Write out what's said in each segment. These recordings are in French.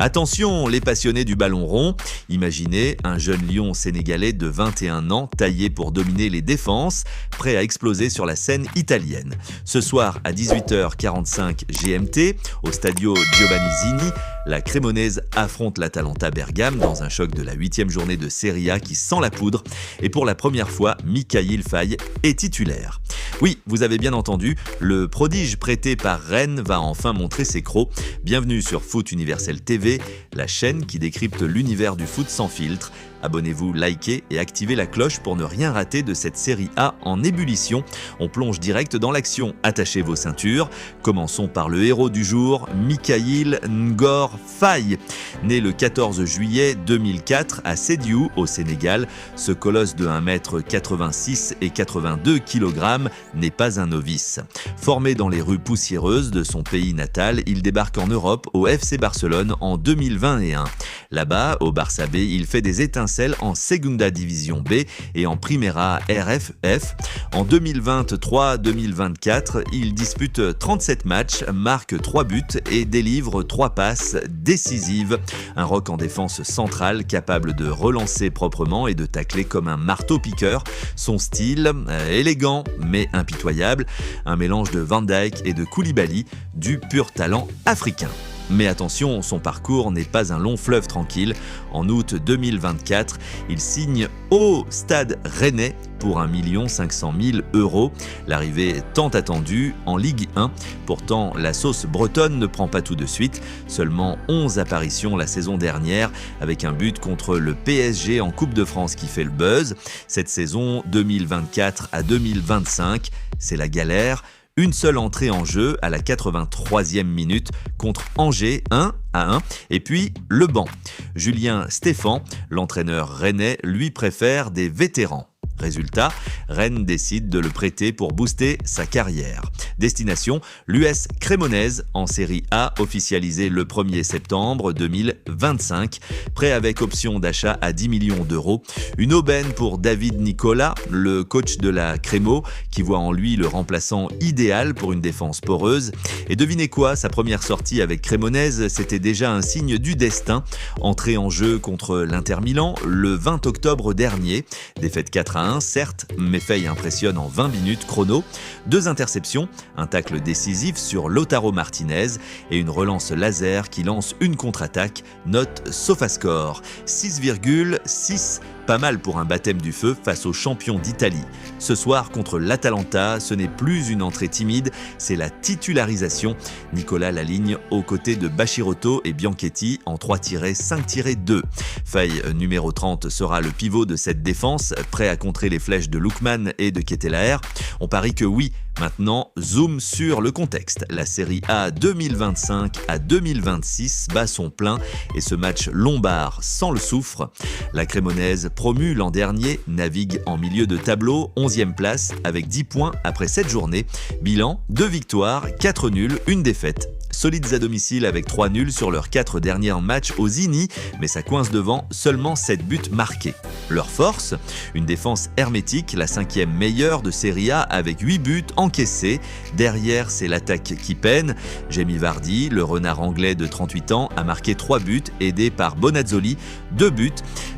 Attention, les passionnés du ballon rond, imaginez un jeune lion sénégalais de 21 ans taillé pour dominer les défenses, prêt à exploser sur la scène italienne. Ce soir à 18h45 GMT, au Stadio Giovanni Zini, la Cremonese affronte l'Atalanta Bergame dans un choc de la 8e journée de Serie A qui sent la poudre. Et pour la première fois, Mikayil Faye est titulaire. Oui, vous avez bien entendu, le prodige prêté par Rennes va enfin montrer ses crocs. Bienvenue sur Foot Universel TV, la chaîne qui décrypte l'univers du foot sans filtre. Abonnez-vous, likez et activez la cloche pour ne rien rater de cette série A en ébullition. On plonge direct dans l'action. Attachez vos ceintures. Commençons par le héros du jour, Mikayil Ngor Faye. Né le 14 juillet 2004 à Sédhiou, au Sénégal, ce colosse de 1,86 m et 82 kg n'est pas un novice. Formé dans les rues poussiéreuses de son pays natal, il débarque en Europe au FC Barcelone en 2021. Là-bas, au Barça B, il fait des étincelles en Segunda Division B et en Primera RFF. En 2023-2024, il dispute 37 matchs, marque 3 buts et délivre 3 passes décisives. Un roc en défense centrale capable de relancer proprement et de tacler comme un marteau-piqueur. Son style, élégant mais impitoyable, un mélange de Van Dijk et de Koulibaly, du pur talent africain. Mais attention, son parcours n'est pas un long fleuve tranquille. En août 2024, il signe au Stade Rennais pour 1 500 000 €. L'arrivée est tant attendue en Ligue 1. Pourtant, la sauce bretonne ne prend pas tout de suite. Seulement 11 apparitions la saison dernière, avec un but contre le PSG en Coupe de France qui fait le buzz. Cette saison 2024 à 2025, c'est la galère. Une seule entrée en jeu à la 83e minute contre Angers 1-1 et puis le banc. Julien Stéphan, l'entraîneur rennais, lui préfère des vétérans. Résultat, Rennes décide de le prêter pour booster sa carrière. Destination, l'US Cremonese en Série A, officialisée le 1er septembre 2025. Prêt avec option d'achat à 10 millions €. Une aubaine pour David Nicola, le coach de la Crémo, qui voit en lui le remplaçant idéal pour une défense poreuse. Et devinez quoi, sa première sortie avec Cremonese, c'était déjà un signe du destin. Entrée en jeu contre l'Inter Milan le 20 octobre dernier. Défaite 4-1, certes, mais Faye impressionne en 20 minutes chrono. 2 interceptions, un tacle décisif sur Lautaro Martinez et une relance laser qui lance une contre-attaque, note Sofascore. 6,6, pas mal pour un baptême du feu face aux champions d'Italie. Ce soir contre l'Atalanta, ce n'est plus une entrée timide, c'est la titularisation. Nicolas l'aligne aux côtés de Bachirotto et Bianchetti en 3-5-2. Faye, numéro 30, sera le pivot de cette défense, prêt à contrer les flèches de Lookman et de Ketelaere. On parie que oui. Maintenant, zoom sur le contexte. La Série A 2025 à 2026 bat son plein et ce match lombard sans le soufre. La Cremonese, promue l'an dernier, navigue en milieu de tableau, 11e place avec 10 points après 7 journées. Bilan, 2 victoires, 4 nuls, 1 défaite. Solides à domicile avec 3 nuls sur leurs 4 derniers matchs au Zini, mais ça coince devant, seulement 7 buts marqués. Leur force, une défense hermétique, la 5e meilleure de Serie A avec 8 buts encaissés. Derrière, c'est l'attaque qui peine. Jamie Vardy, le renard anglais de 38 ans, a marqué 3 buts, aidé par Bonazzoli, 2 buts,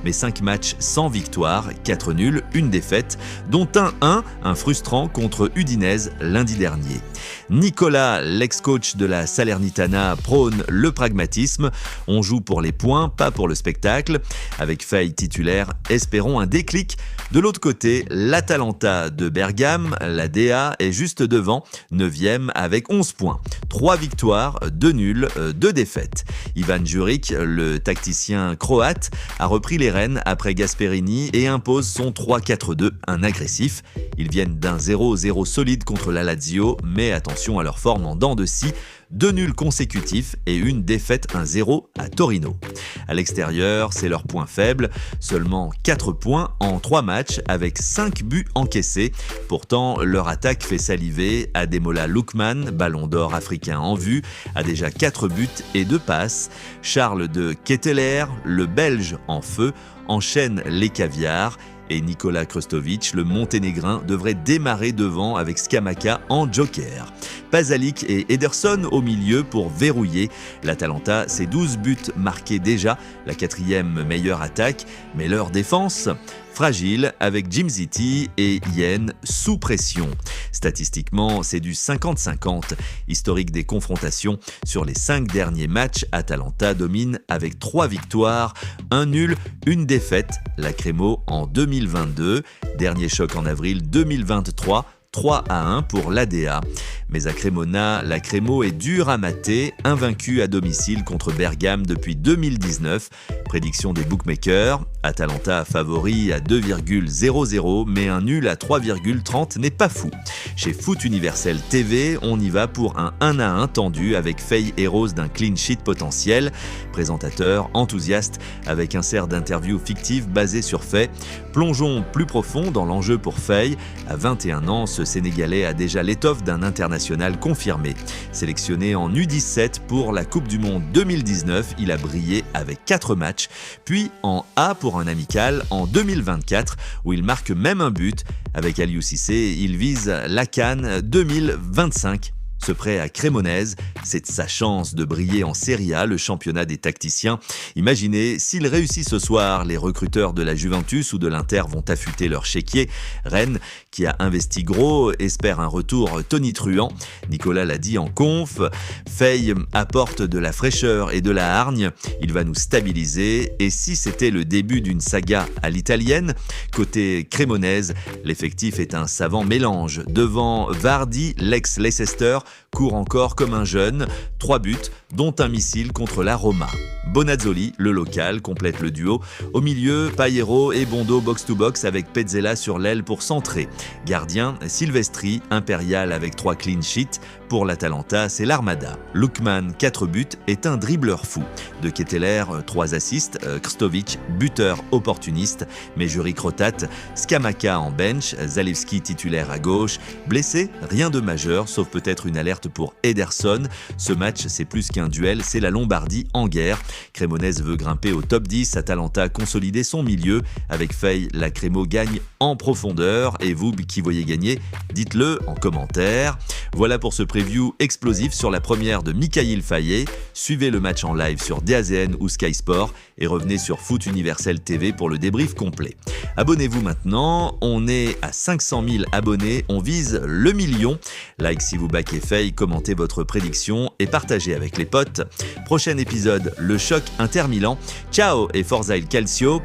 mais 5 matchs sans victoire, 4 nuls, 1 défaite, dont un frustrant contre Udinese lundi dernier. Nicolas, l'ex-coach de la Salernitana, prône le pragmatisme. On joue pour les points, pas pour le spectacle. Avec Faye titulaire, espérons un déclic. De l'autre côté, l'Atalanta de Bergame, la DA, est juste devant, 9e avec 11 points. 3 victoires, 2 nuls, 2 défaites. Ivan Juric, le tacticien croate, a repris les rênes après Gasperini et impose son 3-4-2, un agressif. Ils viennent d'un 0-0 solide contre la Lazio, mais attention à leur forme en dents de scie. 2 nuls consécutifs et une défaite 1-0 à Torino. À l'extérieur, c'est leur point faible, seulement 4 points en 3 matchs avec 5 buts encaissés. Pourtant, leur attaque fait saliver. Ademola Lookman, ballon d'or africain en vue, a déjà 4 buts et 2 passes. Charles de Ketelaere, le Belge en feu, enchaîne les caviars. et Nikola Krustovic, le Monténégrin, devrait démarrer devant avec Scamacca en joker. Pasalic et Ederson au milieu pour verrouiller. L'Atalanta, c'est 12 buts marqués déjà, la 4e meilleure attaque, mais leur défense fragile avec Jim Ziti et Yen sous pression. Statistiquement, c'est du 50-50. Historique des confrontations, sur les 5 derniers matchs, Atalanta domine avec 3 victoires, 1 nul, 1 défaite. La Crémo en 2022, dernier choc en avril 2023, 3-1 pour l'ADA. Mais à Cremona, la Crémo est dure à mater, invaincue à domicile contre Bergame depuis 2019. Prédiction des bookmakers, Atalanta favori à 2,00, mais un nul à 3,30 n'est pas fou. Chez Foot Universel TV, on y va pour un 1-1 tendu avec Faye et Rose d'un clean sheet potentiel. Présentateur enthousiaste avec un cerf d'interviews fictives basé sur faits. Plongeons plus profond dans l'enjeu pour Faye. À 21 ans, ce Sénégalais a déjà l'étoffe d'un international confirmé. Sélectionné en U17 pour la Coupe du Monde 2019, il a brillé avec 4 matchs. Puis en A pour un amical en 2024 où il marque même un but. Avec Aliou Cissé, il vise la CAN 2025. Ce prêt à Cremonese, c'est sa chance de briller en Serie A, le championnat des tacticiens. Imaginez, s'il réussit ce soir, les recruteurs de la Juventus ou de l'Inter vont affûter leur chéquier. Rennes, qui a investi gros, espère un retour tonitruant. Nicolas l'a dit en conf, Faye apporte de la fraîcheur et de la hargne. Il va nous stabiliser. Et si c'était le début d'une saga à l'italienne, côté Cremonese, l'effectif est un savant mélange. Devant Vardy, l'ex-Leicester, court encore comme un jeune, 3 buts, dont un missile contre la Roma. Bonazzoli, le local, complète le duo. Au milieu, Payero et Bondo box-to-box avec Pezzella sur l'aile pour centrer. Gardien, Silvestri, impérial avec 3 clean sheets. Pour l'Atalanta, c'est l'Armada. Lookman, 4 buts, est un dribbleur fou. De Ketteler, 3 assists. Krstovic, buteur opportuniste. Mais jury crotate. Scamacca en bench. Zalewski titulaire à gauche. Blessé, rien de majeur, sauf peut-être une alerte pour Ederson. Ce match, c'est plus qu'un duel, c'est la Lombardie en guerre. Cremonese veut grimper au top 10, Atalanta consolider son milieu. Avec Faye, la Crémo gagne en profondeur. Et vous qui voyez gagner, dites-le en commentaire. Voilà pour ce preview explosif sur la première de Mikayil Faye. Suivez le match en live sur DAZN ou Sky Sport et revenez sur Foot Universel TV pour le débrief complet. Abonnez-vous maintenant, on est à 500 000 abonnés, on vise le million. Like si vous backez Faye, commentez votre prédiction et partagez avec les potes. Prochain épisode, le choc Inter Milan. Ciao et Forza il Calcio.